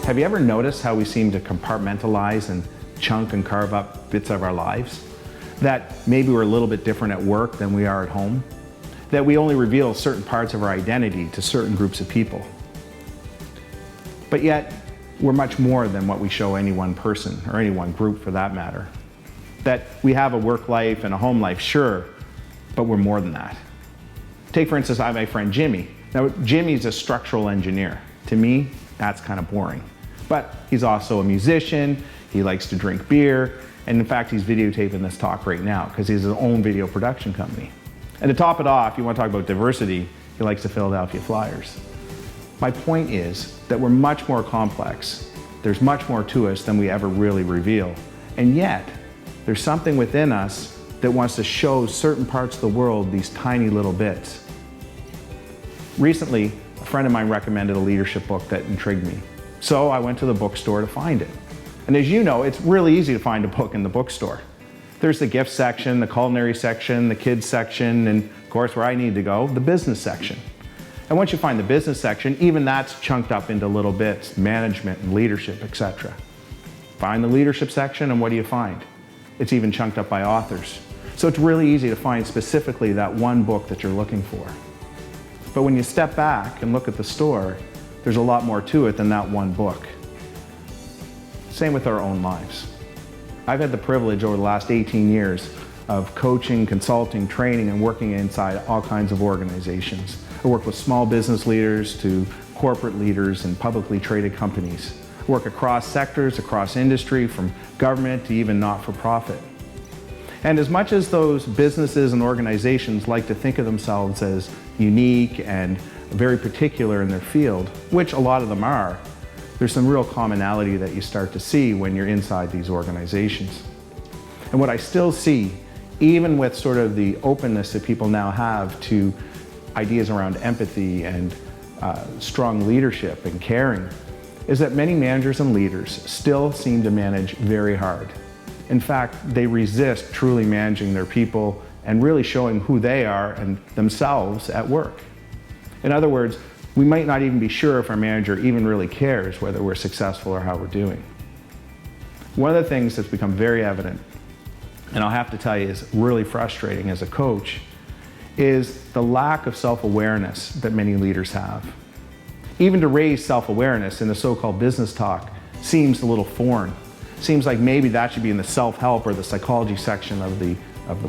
Have you ever noticed how we seem to compartmentalize and chunk and carve up bits of our lives? That maybe we're a little bit different at work than we are at home? That we only reveal certain parts of our identity to certain groups of people? But yet, we're much more than what we show any one person, or any one group for that matter. That we have a work life and a home life, sure, but we're more than that. Take, for instance, I have my friend Jimmy. Now, Jimmy's a structural engineer. To me, that's kind of boring. But he's also a musician, he likes to drink beer, and in fact, he's videotaping this talk right now because he has his own video production company. And to top it off, you want to talk about diversity, he likes the Philadelphia Flyers. My point is that we're much more complex. There's much more to us than we ever really reveal. And yet, there's something within us that wants to show certain parts of the world these tiny little bits. Recently, a friend of mine recommended a leadership book that intrigued me. So I went to the bookstore to find it. And as you know, it's really easy to find a book in the bookstore. There's the gift section, the culinary section, the kids section, and of course where I need to go, the business section. And once you find the business section, even that's chunked up into little bits, management and leadership, etc. Find the leadership section, and what do you find? It's even chunked up by authors. So it's really easy to find specifically that one book that you're looking for. But when you step back and look at the store, there's a lot more to it than that one book. Same with our own lives. I've had the privilege over the last 18 years of coaching, consulting, training, and working inside all kinds of organizations. I work with small business leaders to corporate leaders and publicly traded companies. I work across sectors, across industry, from government to even not-for-profit. And as much as those businesses and organizations like to think of themselves as unique and very particular in their field, which a lot of them are, there's some real commonality that you start to see when you're inside these organizations. And what I still see, even with sort of the openness that people now have to ideas around empathy and strong leadership and caring, is that many managers and leaders still seem to manage very hard. In fact, they resist truly managing their people and really showing who they are and themselves at work. In other words, we might not even be sure if our manager even really cares whether we're successful or how we're doing. One of the things that's become very evident, and I'll have to tell you is really frustrating as a coach, is the lack of self-awareness that many leaders have. Even to raise self-awareness in the so-called business talk seems a little foreign. Seems like maybe that should be in the self-help or the psychology section of the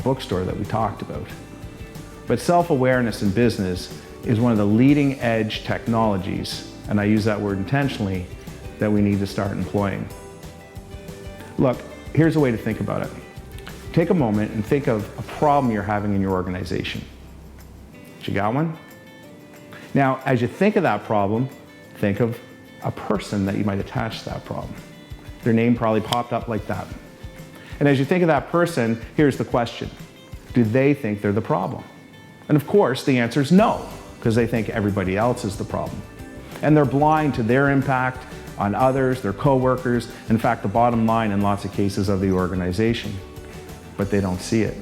bookstore that we talked about. But self-awareness in business is one of the leading edge technologies, and I use that word intentionally, that we need to start employing. Look, here's a way to think about it. Take a moment and think of a problem you're having in your organization. You got one? Now, as you think of that problem, think of a person that you might attach to that problem. Their name probably popped up like that. And as you think of that person, here's the question. Do they think they're the problem? And of course, the answer is no, because they think everybody else is the problem. And they're blind to their impact on others, their coworkers, in fact, the bottom line in lots of cases of the organization. But they don't see it.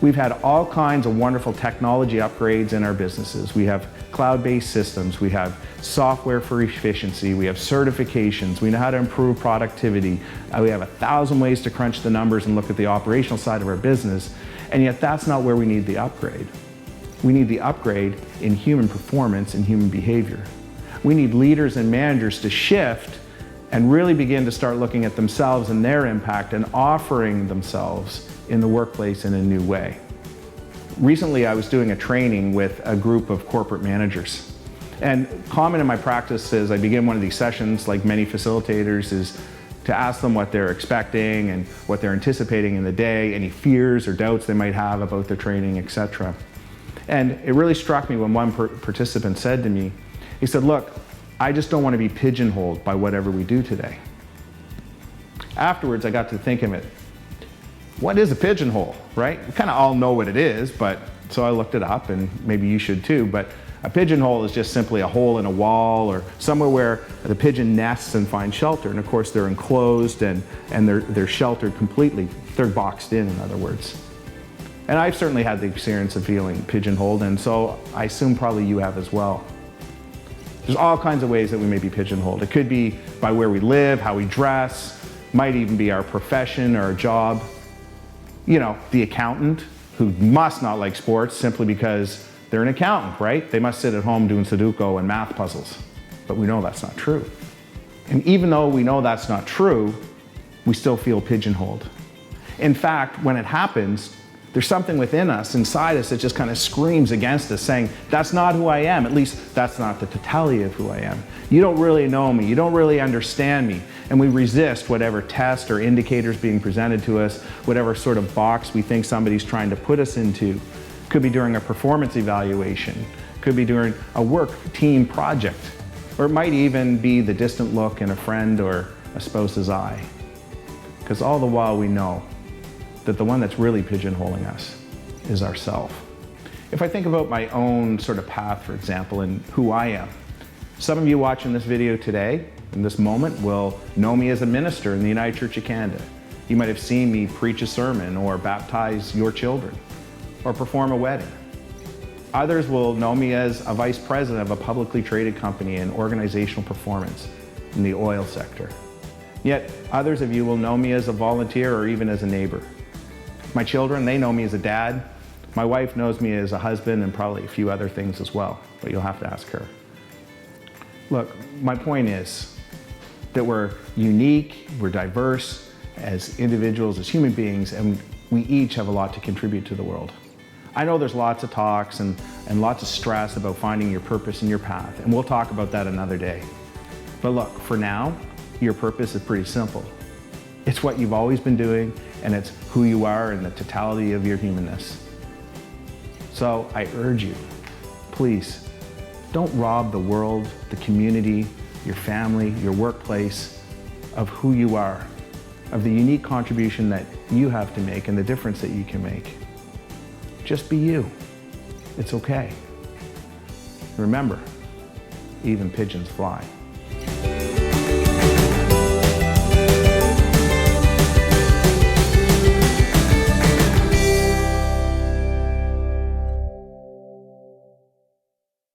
We've had all kinds of wonderful technology upgrades in our businesses. We have cloud-based systems, we have software for efficiency, we have certifications, we know how to improve productivity, we have 1,000 ways to crunch the numbers and look at the operational side of our business, and yet that's not where we need the upgrade. We need the upgrade in human performance and human behavior. We need leaders and managers to shift and really begin to start looking at themselves and their impact and offering themselves in the workplace in a new way. Recently, I was doing a training with a group of corporate managers. And common in my practice as I begin one of these sessions, like many facilitators, is to ask them what they're expecting and what they're anticipating in the day, any fears or doubts they might have about their training, etc. And it really struck me when one participant said to me, he said, "Look, I just don't want to be pigeonholed by whatever we do today." Afterwards, I got to think of it. What is a pigeonhole, right? We kind of all know what it is, but so I looked it up, and maybe you should too, but a pigeonhole is just simply a hole in a wall or somewhere where the pigeon nests and finds shelter. And of course, they're enclosed and they're sheltered completely. They're boxed in other words. And I've certainly had the experience of feeling pigeonholed, and so I assume probably you have as well. There's all kinds of ways that we may be pigeonholed. It could be by where we live, how we dress, might even be our profession or our job. You know, the accountant who must not like sports simply because they're an accountant, right? They must sit at home doing Sudoku and math puzzles. But we know that's not true. And even though we know that's not true, we still feel pigeonholed. In fact, when it happens, there's something within us, inside us, that just kind of screams against us, saying, that's not who I am. At least that's not the totality of who I am. You don't really know me. You don't really understand me. And we resist whatever test or indicators being presented to us, whatever sort of box we think somebody's trying to put us into. Could be during a performance evaluation. Could be during a work team project. Or it might even be the distant look in a friend or a spouse's eye. Because all the while we know that the one that's really pigeonholing us is ourself. If I think about my own sort of path, for example, and who I am, some of you watching this video today, in this moment, will know me as a minister in the United Church of Canada. You might have seen me preach a sermon or baptize your children or perform a wedding. Others will know me as a vice president of a publicly traded company in organizational performance in the oil sector. Yet others of you will know me as a volunteer or even as a neighbor. My children, they know me as a dad. My wife knows me as a husband and probably a few other things as well, but you'll have to ask her. Look, my point is that we're unique, we're diverse as individuals, as human beings, and we each have a lot to contribute to the world. I know there's lots of talks and lots of stress about finding your purpose and your path, and we'll talk about that another day. But look, for now, your purpose is pretty simple. It's what you've always been doing, and it's who you are and the totality of your humanness. So I urge you, please, don't rob the world, the community, your family, your workplace of who you are, of the unique contribution that you have to make and the difference that you can make. Just be you. It's okay. Remember, even pigeons fly.